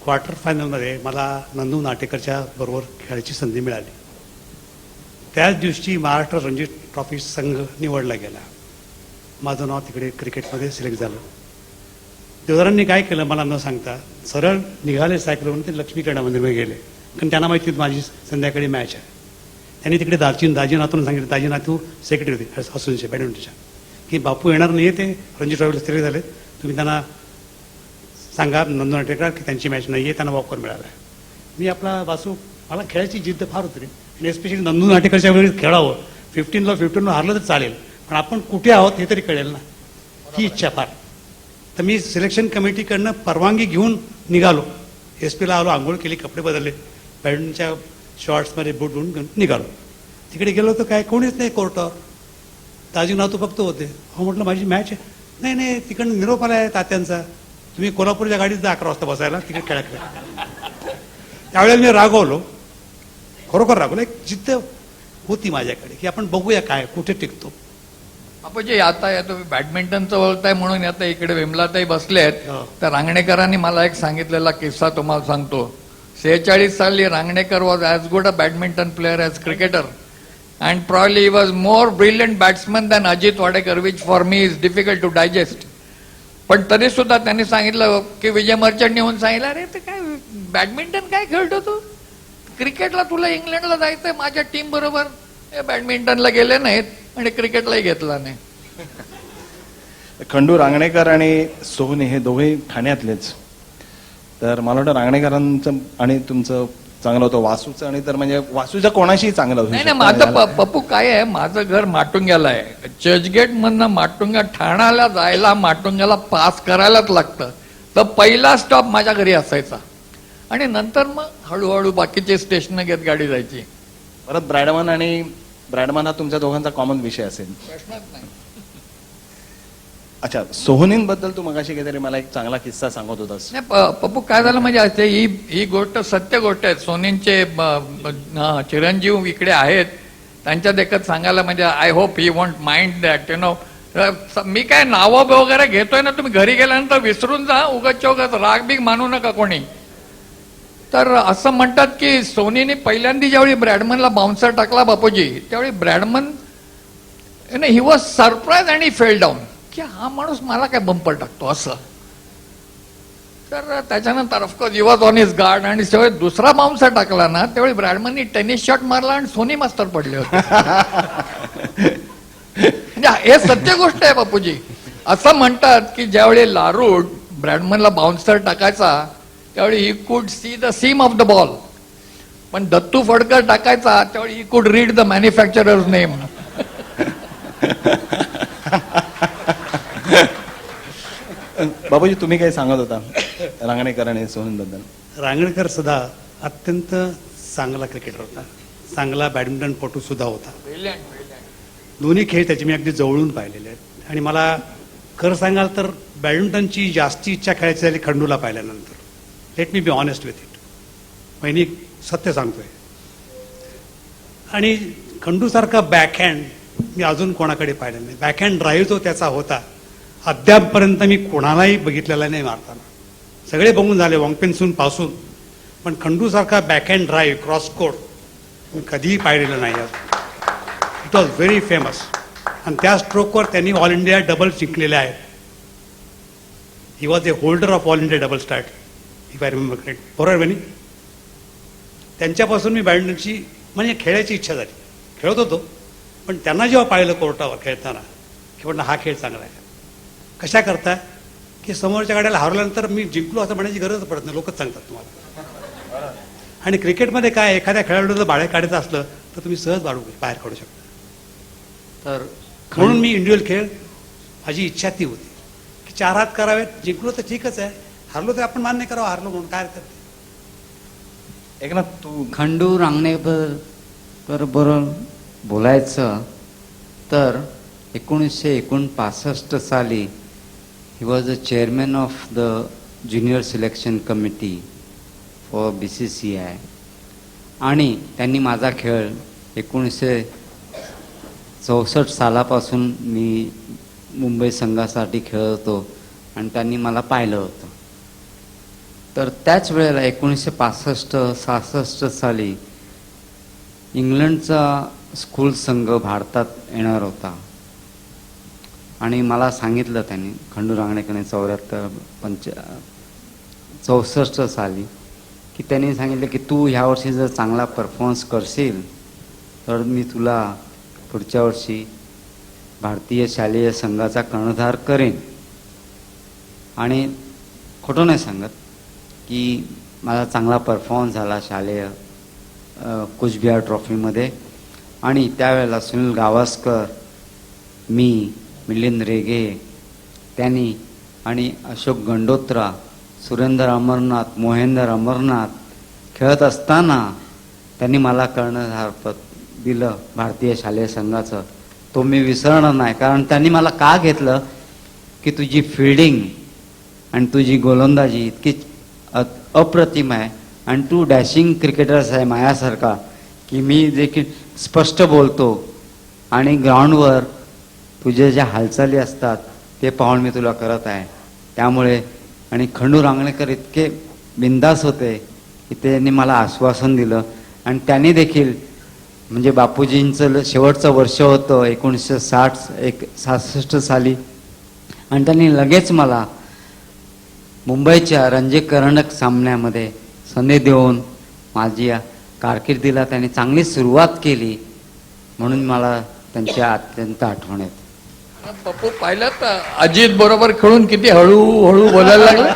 क्वार्टर फायनलमध्ये मला नंदू नाटेकरच्या बरोबर खेळायची संधी मिळाली. त्याच दिवशी महाराष्ट्र रणजी ट्रॉफी संघ निवडला गेला. माझं नाव तिकडे क्रिकेटमध्ये सिलेक्ट झालं. देवदारांनी काय केलं मला न सांगता, सरळ निघाले सायकलवरून ते लक्ष्मी क्रीडा मंदिरमध्ये गेले, कारण त्यांना माहिती होती माझी संध्याकाळी मॅच आहे. त्यांनी तिकडे दाजीनाथून सांगितलं, दाजीनाथू सेक्रेटरी होते असोसिएशन बॅडमिंटनच्या, की बापू येणार नाही, ते रणजी ट्रॉफीला सिलेक्ट झाले, तुम्ही त्यांना सांगा नंदू नाटेकर की त्यांची मॅच नाही आहे, त्यांना वॉकर मिळाला आहे. मी आपला वासू, मला खेळायची जिद्द फार होती रे, आणि एस्पेशली नंदू नाटेकरच्या वेळी खेळावं. 15ला हारलं तर चालेल, पण आपण कुठे आहोत हे तरी कळेल ना, ही इच्छा फार. तर मी सिलेक्शन कमिटीकडनं परवानगी घेऊन निघालो. SP ला आलो, आंघोळ केली, कपडे बदलले, बॅडमिंटनच्या शॉर्ट्समध्ये बूट घेऊन निघालो. तिकडे गेलो तर काय कोणीच नाही कोर्टावर. दाजीनाथू फक्त होते. हो म्हटलं माझी मॅच आहे. नाही नाही, तिकडनं निरोप आला आहे तात्यांचा, तुम्ही कोल्हापूरच्या गाडीत जा 11 वाजता बसायला, तिकडे खेळा खेळा. त्यावेळेला मी रागवलो, खरोखर रागवलो. एक जिद्द होती माझ्याकडे की आपण बघूया काय कुठे टिकतो. आपण जे आता तुम्ही बॅडमिंटनचं बोलताय म्हणून आता इकडे विमलाताई बसले आहेत, हो. तर रांगणेकरांनी मला एक सांगितलेला किस्सा तुम्हाला सांगतो. 46 साली Rangnekar was as good a badminton player as cricketer, and probably he was more brilliant batsman than Ajit Wadekar, which for me is difficult to digest. पण तरी सुद्धा त्यांनी सांगितलं की विजय मर्चंटने येऊन सांगितलं, अरे ते काय बॅडमिंटन काय खेळतो तू, क्रिकेटला तुला इंग्लंडला जायचंय माझ्या टीम बरोबर. हे बॅडमिंटनला गेले नाहीत आणि क्रिकेटलाही घेतला नाही. खंडू रांगणेकर आणि सोहनी हे दोघेही ठाण्यातलेच. तर मला वाटतं रांगणेकरांचं आणि तुमचं चांगलं होतं, वासूचं आणि तर म्हणजे वासूच्या कोणाशीही चांगलं होतं. नाही नाही, माझं पप्पू काय आहे, माझं घर माटुंग्याला आहे. चर्चगेट मधनं माटुंगा ठाण्याला जायला माटुंग्याला पास करायलाच लागतं. तर पहिला स्टॉप माझ्या घरी असायचा, आणि नंतर मग हळूहळू बाकीचे स्टेशन घेत गाडी जायची. परत ब्रॅडमन हा तुमच्या दोघांचा कॉमन विषय असेल. प्रश्नच नाही. अच्छा, सोहनींबद्दल तू मगाशी काहीतरी मला एक चांगला किस्सा सांगत होतास. नाही पप्पू काय झालं म्हणजे असते, ही गोष्ट सत्य गोष्ट आहे. सोनींचे चिरंजीव इकडे आहेत, त्यांच्या देखत सांगायला म्हणजे I hope he won't mind that मी काय नावं वगैरे घेतोय ना, तुम्ही घरी गेल्यानंतर विसरून जा, उगाच चौगाच राग बीग मानू नका कोणी. तर असं म्हणतात की सोनीने पहिल्यांदा ज्यावेळी ब्रॅडमनला बाउन्सर टाकला बापूजी, त्यावेळी Bradman he was surprise and he fail down, की हा माणूस मला काय बंपर टाकतो असं. तर त्याच्यानंतर of course he was on his guard, आणि त्यावेळी दुसरा बाउन्सर टाकला ना, त्यावेळी ब्रॅडमननी टेनिस शॉट मारला आणि सोनी मास्तर पडले होते. म्हणजे हे सत्य गोष्ट आहे बापूजी. असं म्हणतात की ज्यावेळी लारूड ब्रॅडमनला बाउन्सर टाकायचा त्यावेळी he could see the seam of the ball, पण दत्तू फडकर टाकायचा त्यावेळी he could read the manufacturers name. Babuji तुम्ही काही सांगत होता रांगणेकर आणि सोहनीबद्दल. रांगणेकर सुद्धा अत्यंत चांगला क्रिकेटर होता, चांगला बॅडमिंटनपटू सुद्धा होता. दोन्ही खेळ त्याचे मी अगदी जवळून पाहिलेले आहेत. आणि मला खरं सांगाल तर बॅडमिंटनची जास्ती इच्छा खेळायची झाली खंडूला पाहिल्यानंतर. Let me be honest with it, पहिली सत्य सांगतोय. आणि खंडूसारखा बॅकहँड मी अजून कोणाकडे पाहिलं नाही. बॅकहँड ड्राईव्ह जो त्याचा होता अद्यापपर्यंत मी कोणालाही बघितलेला नाही मारताना. सगळे बघून झाले वॉंगपेन पासून, पण खंडूसारखा बॅकहँड ड्राईव्ह क्रॉस कोर्ट मी कधीही पाहिलेलं नाही. It was very famous. आणि त्या स्ट्रोकवर त्यांनी ऑल इंडिया डबल जिंकलेले आहेत. He was a holder of all India double start, if I remember correct. बरोबर बनी. त्यांच्यापासून मी बॅडमिंटनची म्हणजे खेळायची इच्छा झाली. खेळत होतो, पण त्यांना जेव्हा पाहिलं कोर्टावर खेळताना की म्हटलं हा खेळ चांगला आहे. कशा करता की समोरच्या गाड्याला हरवल्यानंतर मी जिंकलो असं म्हणायची गरज पडत नाही, लोकच सांगतात तुम्हाला. आणि क्रिकेटमध्ये काय, एखाद्या खेळाडूला बाहेर काढायचं असलं तर तुम्ही सहज बाहेर काढू शकता. तर म्हणून मी इंडिव्हिज्युअल खेळ, माझी इच्छा ती होती की 4 हात करावेत. जिंकलो तर ठीकच आहे, हरलो तर आपण मान्य करावं हारलो म्हणून, काय हरकत. एकनाथ तू खंडू रांगणेकर बरोबर बोलायचं तर 1949 साली he was the chairman of the junior selection committee for BCCI, आणि त्यांनी माझा खेळ 64 सालापासून मी मुंबई संघासाठी खेळत होतो आणि त्यांनी मला पाहिलं होतं. तर त्याच वेळेला 1965-66 साली इंग्लंडचा स्कूल संघ भारतात येणार होता आणि मला सांगितलं त्यांनी, खंडू रांगणेकरने 64 साली, की त्यांनी सांगितलं की तू ह्या वर्षी जर चांगला परफॉर्मन्स करशील तर मी तुला पुढच्या वर्षी भारतीय शालेय संघाचा कर्णधार करेन. आणि खोटं नाही सांगत की माझा चांगला परफॉर्मन्स झाला शालेय कुचबिहार ट्रॉफीमध्ये. आणि त्यावेळेला सुनील गावस्कर, मी, मिलिंद रेगे, त्यांनी आणि अशोक गंडोत्रा, सुरेंद्र अमरनाथ, मोहेंद्र अमरनाथ खेळत असताना त्यांनी मला कर्णधारपद दिलं भारतीय शालेय संघाचं. तो मी विसरणार नाही, कारण त्यांनी मला का घेतलं की तुझी फिल्डिंग आणि तुझी गोलंदाजी इतकी अप्रतिम आहे आणि तू डॅशिंग क्रिकेटर्स आहे माझ्यासारखा, की मी देखील स्पष्ट बोलतो आणि ग्राउंडवर तुझ्या ज्या हालचाली असतात ते पाहून मी तुला करत आहे. त्यामुळे आणि खंडू रांगणेकर इतके बिंदास होते की त्यांनी मला आश्वासन दिलं. आणि त्यांनी देखील, म्हणजे बापूजींचं शेवटचं वर्ष होतं 1966 साली, आणि त्यांनी लगेच मला मुंबईच्या रणजी करंडक सामन्यामध्ये संधी देऊन माझी कारकिर्दीला त्यांनी चांगली सुरुवात केली. म्हणून मला त्यांच्या अत्यंत आठवण येते. पप्पू पाहिलं तर अजित बरोबर खेळून किती हळूहळू बोलायला लागला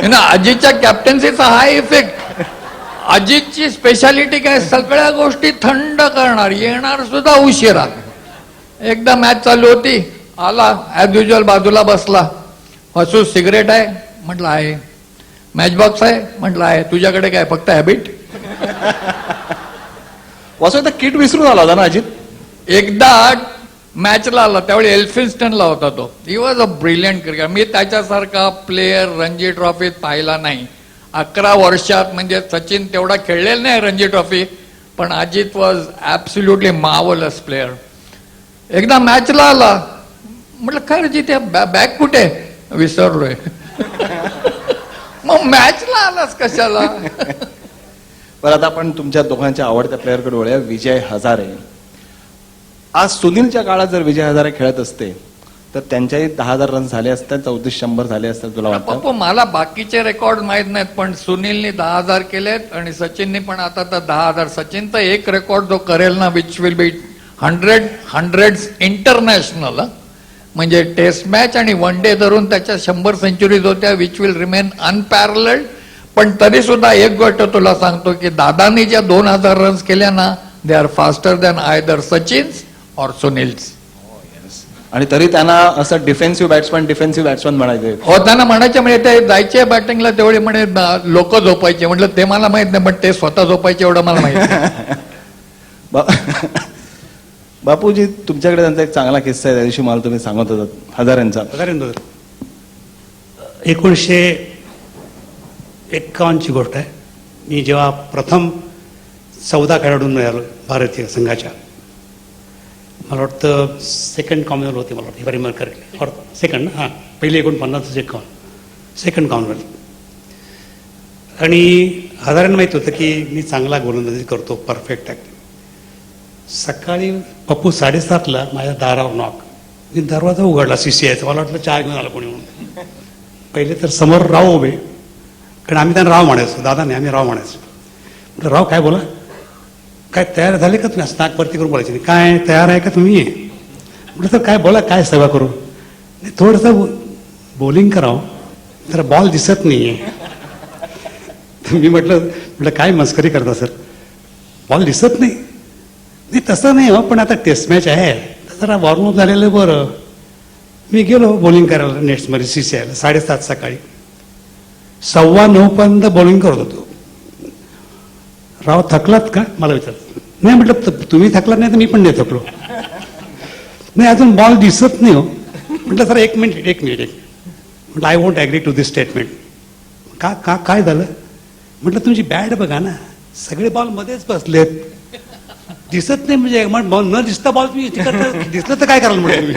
ना. अजितच्या कॅप्टन्सीचा हा इफेक्ट. अजितची स्पेशालिटी काय, सगळ्या गोष्टी थंड करणार, येणार सुद्धा उशिरा. एकदा मॅच चालू होती, आला ॲज युजल बाजूला बसला, हसू, सिगरेट आहे म्हटलं आहे, मॅच बॉक्स आहे म्हटलं आहे, तुझ्याकडे काय फक्त हॅबिट. वासू एकदा किट विसरून आला होता ना अजित? एकदा मॅचला आला त्यावेळी एल्फिन्स्टनला होता तो. He was a brilliant cricketer. मी त्याच्यासारखा प्लेयर रणजी ट्रॉफीत पाहिला नाही 11 वर्षात. म्हणजे सचिन तेवढा खेळलेला नाही रणजी ट्रॉफी, पण Ajit was absolutely marvellous player. एकदा मॅचला आला, म्हटलं काय रणजित बॅग कुठे, विसरलोय. मग मॅचला आलास कशाला. बरं, आता आपण तुमच्या दोघांच्या आवडत्या प्लेअरकडे वळूया, विजय हजारे. आज सुनीलच्या काळात जर विजय हजारे खेळत असते तर त्यांच्याही 10,000 रन झाले असतात, 3400 झाले असतात, तुला वाटतं? पप्पू मला बाकीचे रेकॉर्ड माहित नाहीत, पण सुनीलने 10,000 केलेत आणि सचिनने पण आता तर 10,000. सचिनचा एक रेकॉर्ड जो करेल ना, विच विल बी 100 इंटरनॅशनल, म्हणजे टेस्ट मॅच आणि वन डे धरून त्याच्या 100 सेंचुरीज होत्या, विच विल रिमेन अनपॅरलड. पण तरी सुद्धा एक गोष्ट तुला सांगतो की दादानी ज्या 2,000 रन्स केल्या ना, they are faster than either Sachin's और सुनील्स. आणि तरी त्यांना असं डिफेन्सिव्ह बॅट्समन म्हणायचे. हो, त्यांना म्हणायचे, म्हणजे ते जायचे बॅटिंगला तेवढे म्हणे लोक झोपायचे. म्हटलं ते मला माहित नाही, पण ते स्वतः झोपायचे एवढं मला माहित नाही. बापूजी, तुमच्याकडे त्यांचा एक चांगला किस्सा आहे, त्या दिवशी मला तुम्ही सांगत होतात हजारेंचा. 1951ची गोष्ट आहे. मी जेव्हा प्रथम 14 खेळाडूंना मिळालो भारतीय संघाच्या, मला वाटतं सेकंड कॉमनवेल्थ होती, मला वाटतं रिमेंबर करेक्टली, सेकंड, हां, पहिले 49 सेकंड कॉमनवेल्थ. आणि हजारांना माहीत होतं की मी चांगला गोलंदाजी करतो, परफेक्ट आहे. सकाळी पप्पू 7:30ला माझ्या दारावर नॉक. मी दरवाजा उघडला CCIचा, मला वाटलं चहा घेऊन आला कोणी म्हणून. पहिले तर समोर राव उभे, कारण आम्ही त्यांना राव म्हणायचो, दादा नाही आम्ही राव म्हणायचो. म्हटलं राव काय बोला, काय तयार झाले का तुम्ही, असं नागभरती करून बोलायचे नाही, काय तयार आहे का तुम्ही. म्हटलं तर काय बोला, काय सेवा करू. नाही थोडंसं बॉलिंग करावं, जरा बॉल दिसत नाही आहे. मी म्हटलं काय मस्करी करता सर, बॉल दिसत नाही. नाही तसं नाही हो, पण आता टेस्ट मॅच आहे, जरा वॉर्मअप झालेलं बरं. मी गेलो बॉलिंग करायला नेट्समध्ये CCIला 7:30 सकाळी. 9:15 पर्यंत बॉलिंग करत होतो. राव थकलात का मला विचारत. नाही म्हटलं तुम्ही थकलात नाही तर मी पण नाही थकलो. नाही अजून बॉल दिसत नाही हो. म्हटलं सर एक मिनिट. म्हटलं I won't agree to this statement. काय झालं. म्हटलं तुमची बॅट बघा ना, सगळे बॉल मध्येच बसलेत. दिसत नाही म्हणजे न दिसता बॉल तुम्ही तिकडनं दिसलं तर काय कराल म्हणजे तुम्ही.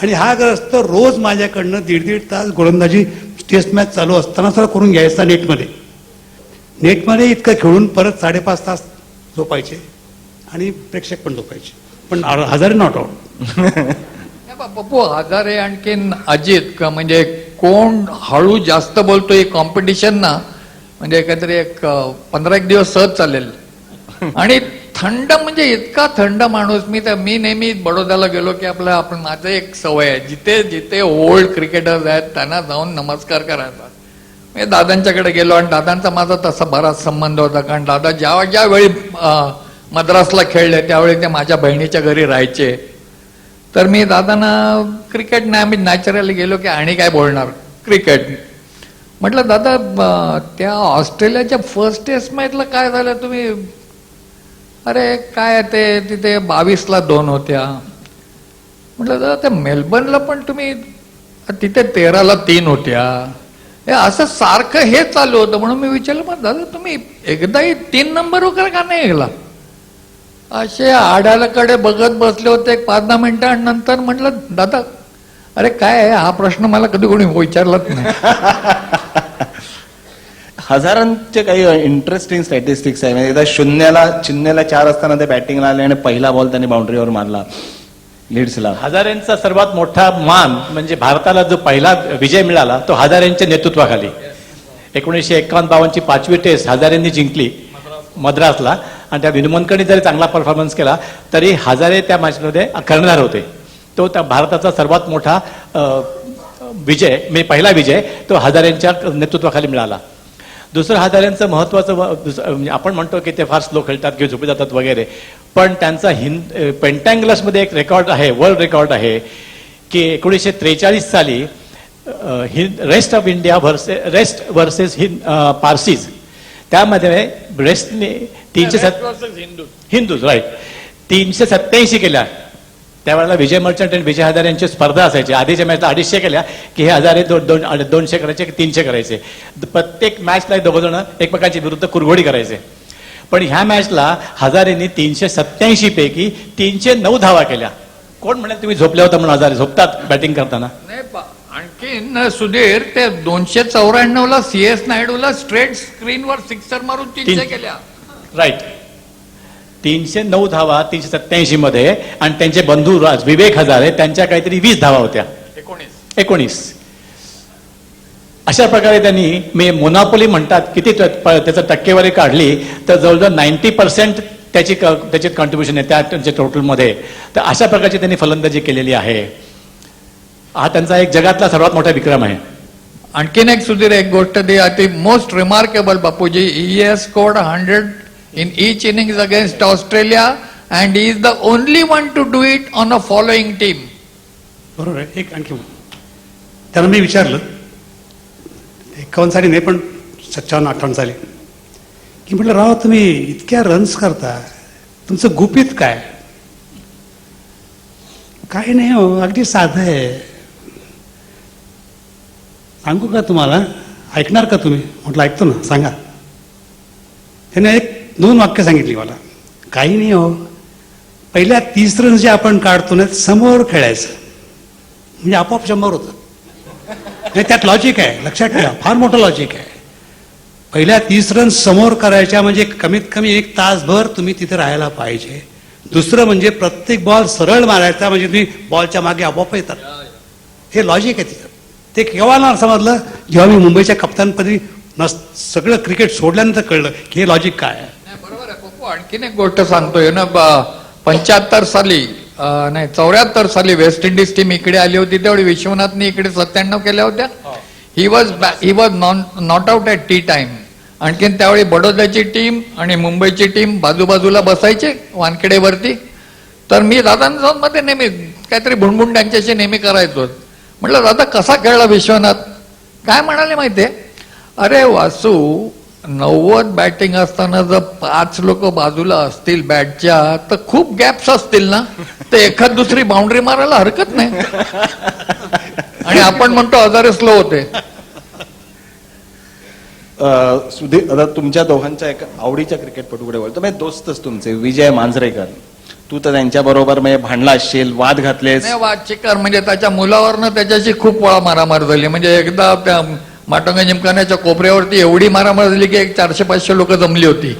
आणि हा ग्रस्त रोज माझ्याकडनं 1.5 तास गोलंदाजी टेस्ट मॅच चालू असताना सुद्धा करून घ्यायचा नेटमध्ये इतकं खेळून परत 5.5 तास झोपायचे आणि प्रेक्षक पण झोपायचे, पण हजारे नॉट आउट. पप्पू हजारे आणखीन अजित म्हणजे कोण हळू जास्त बोलतोय कॉम्पिटिशन ना, म्हणजे काहीतरी 15 दिवस सहज चालेल. आणि थंड म्हणजे इतका थंड माणूस. मी नेहमी बडोद्याला गेलो की आपण माझं एक सवय आहे, जिथे जिथे ओल्ड क्रिकेटर्स आहेत त्यांना जाऊन नमस्कार करायचा. मी दादांच्याकडे गेलो आणि दादांचा माझा तसा बराच संबंध होता, कारण दादा ज्या वेळी मद्रासला खेळले त्यावेळी ते माझ्या बहिणीच्या घरी राहायचे. तर मी दादांना क्रिकेट नाही, आम्ही नॅचरली गेलो की आणि काय बोलणार क्रिकेट. म्हटलं दादा त्या ऑस्ट्रेलियाच्या फर्स्ट टेस्ट मॅचला काय झालं तुम्ही, अरे काय ते तिथे 22ला 2 होत्या. म्हटलं दादा त्या मेलबर्नला पण तुम्ही तिथे 13ला 3 होत्या. हे असं सारखं हे चालू होतं. म्हणून मी विचारलं मग दादा तुम्ही एकदाही 3 नंबर वगैरे का नाही गेला. असे आड्याकडे बघत बसले होते 5-10 मिनिटं आणि नंतर म्हटलं दादा अरे काय आहे हा प्रश्न मला कधी कोणी विचारलाच नाही. हजारांचे काही इंटरेस्टिंग स्टॅटिस्टिक्स आहे. म्हणजे एकदा चिन्नेला 4 असताना ते बॅटिंगला आले आणि पहिला बॉल त्यांनी बाउंड्रीवर मारला लीड्सला. हजारेंचा सर्वात मोठा मान म्हणजे भारताला जो पहिला विजय मिळाला तो हजारेंच्या नेतृत्वाखाली. 1951-52ची 5वी टेस्ट हजारेंनी जिंकली मद्रासला, आणि त्या विनुमनकडे जरी चांगला परफॉर्मन्स केला तरी हजारे त्या मॅचमध्ये कर्णधार होते. तो त्या भारताचा सर्वात मोठा विजय म्हणजे पहिला विजय तो हजारेंच्या नेतृत्वाखाली मिळाला. दुसरं हजारेंचं महत्वाचं म्हणजे आपण म्हणतो की ते फार स्लो खेळतात किंवा झोपी जातात वगैरे, पण त्यांचा पेंटँगलसमध्ये एक रेकॉर्ड आहे, वर्ल्ड रेकॉर्ड आहे की 1943 साली rest of India versus Parsis, त्यामध्ये रेस्टने 387 केल्या. त्यावेळेला विजय मर्चंट आणि विजय हजारे यांची स्पर्धा असायची. आधीच्या मॅचला 250 केल्या की हे हजारे 200 करायचे की 300 करायचे. प्रत्येक मॅचला दोघं जण एकमेकांच्या विरुद्ध कुरघोडी करायचे. पण ह्या मॅचला हजारेंनी 387 पैकी 309 धावा केल्या. कोण म्हणाल तुम्ही झोपल्या होता म्हणून हजारे झोपतात बॅटिंग करताना. आणखीन सुधीर ते 294ला CS नायडूला स्ट्रेट स्क्रीनवर सिक्सर मारून 300 केल्या. राईट, 309 धावा 387 मध्ये. आणि त्यांचे बंधू विवेक हजारे त्यांच्या काहीतरी 20 धावा होत्या. 19. अशा प्रकारे त्यांनी मोनोपोली म्हणतात किती त्याचं टक्केवारी काढली तर जवळजवळ 90% त्याची कॉन्ट्रीब्युशन आहे त्या टोटलमध्ये. तर अशा प्रकारची त्यांनी फलंदाजी केलेली आहे. हा त्यांचा एक जगातला सर्वात मोठा विक्रम आहे. आणखीन एक सुधीर एक गोष्ट the most remarkable Bapuji, he has scored 100 in each innings against Australia and he is the only one to do it on a following team. बरोबर आहे. एक आणखी त्यांना मी विचारलं 51 साली नाही पण 57-58 साली की म्हटलं राव तुम्ही इतक्या रन्स करता, तुमचं गुपित काय. काही नाही हो, अगदी साधं आहे. सांगू का तुम्हाला, ऐकणार का तुम्ही. म्हटलं ऐकतो ना, सांगा. त्याने 1-2 वाक्य सांगितली मला. काही नाही हो, पहिल्या 30 रन जे आपण काढतो ना समोर खेळायचं म्हणजे आपोआप 100 होतं. नाही त्यात लॉजिक आहे, लक्षात ठेवा, फार मोठं लॉजिक आहे. पहिल्या 30 रन समोर करायच्या म्हणजे कमीत कमी 1 तासभर तुम्ही तिथे राहायला पाहिजे. दुसरं म्हणजे प्रत्येक बॉल सरळ मारायचा म्हणजे तुम्ही बॉलच्या मागे आपोआप येतात. हे लॉजिक आहे तिथं. ते केव्हा समजलं जेव्हा मी मुंबईच्या कप्तानपदी सगळं क्रिकेट सोडल्यानंतर कळलं की हे लॉजिक काय आहे. बरोबर आहे पप्पू. आणखीन एक गोष्ट सांगतोय ना, 75 साली नाही 74 साली वेस्ट इंडिज टीम इकडे आली होती, तेवढी विश्वनाथने इकडे 97 केल्या होत्या. He was not out at T time. आणखीन त्यावेळी बडोद्याची टीम आणि मुंबईची टीम बाजूबाजूला बसायचे वानखेडेवरती. तर मी दादांमध्ये नेहमी काहीतरी भुणभुण त्यांच्याशी नेहमी करायचो. म्हटलं दादा कसा खेळला विश्वनाथ. काय म्हणाले माहितीये, अरे वासू 90 बॅटिंग असताना जर 5 लोक बाजूला असतील बॅटच्या तर खूप गॅप्स असतील ना, तर एखाद दुसरी बाउंड्री मारायला हरकत नाही. आणि आपण म्हणतो हजारे स्लो होते. सुधीर, आता तुमच्या दोघांच्या एक आवडीच्या क्रिकेटपटूकडे वळतो, म्हणजे दोस्तच तुमचे विजय मांजरेकर, तू तर त्यांच्या बरोबर म्हणजे भांडला असशील, वाद घातलेस. नाही वाद चिकार म्हणजे त्याच्या मुलावरनं त्याच्याशी खूप वेळा मारामार झाली. म्हणजे एकदा त्या माटंगा जिमखान्याच्या कोपऱ्यावरती एवढी मारामार झाली की एक 400-500 लोक जमली होती.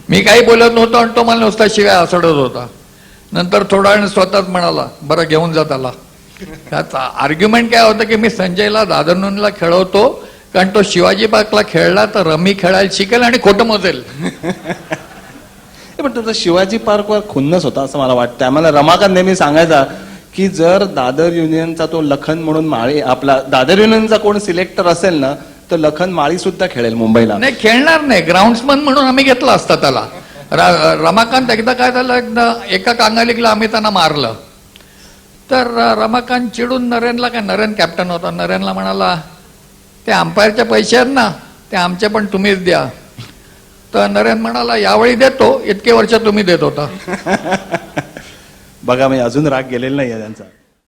मी काही बोलत नव्हतो आणि तो मला नुसता शिवाय हसडत होता. नंतर थोडा वेळ स्वतःच म्हणाला, बरं घेऊन जात आला. त्याचा आर्ग्युमेंट काय होतं की मी संजयला दादरनूनला खेळवतो कारण तो शिवाजी पार्कला खेळला तर रमी खेळायला शिकेल आणि खोटं मोजेल. पण तुझा शिवाजी पार्कवर खुन्नस होता असं मला वाटतं. आम्हाला रमाकांत नेहमी सांगायचा की जर दादर युनियनचा तो लखन म्हणून माळी, आपला दादर युनियनचा कोण सिलेक्टर असेल ना तर लखन माळी सुद्धा खेळेल मुंबईला. नाही खेळणार नाही, ग्राउंड्समन म्हणून आम्ही घेतला असता त्याला. रमाकांत एकदा काय झालं, एकदा एका कांगालीला आम्ही त्यांना मारलं तर रमाकांत चिडून नरेनला, काय नरेन कॅप्टन होता, नरेनला म्हणाला ते अंपायरचे पैसे आहेत ना ते आमचे पण तुम्हीच द्या. तर नरेन म्हणाला यावेळी देतो, इतके वर्ष तुम्ही देत होता. बघा, म्हणजे अजून राग गेलेला नाहीये त्यांचा.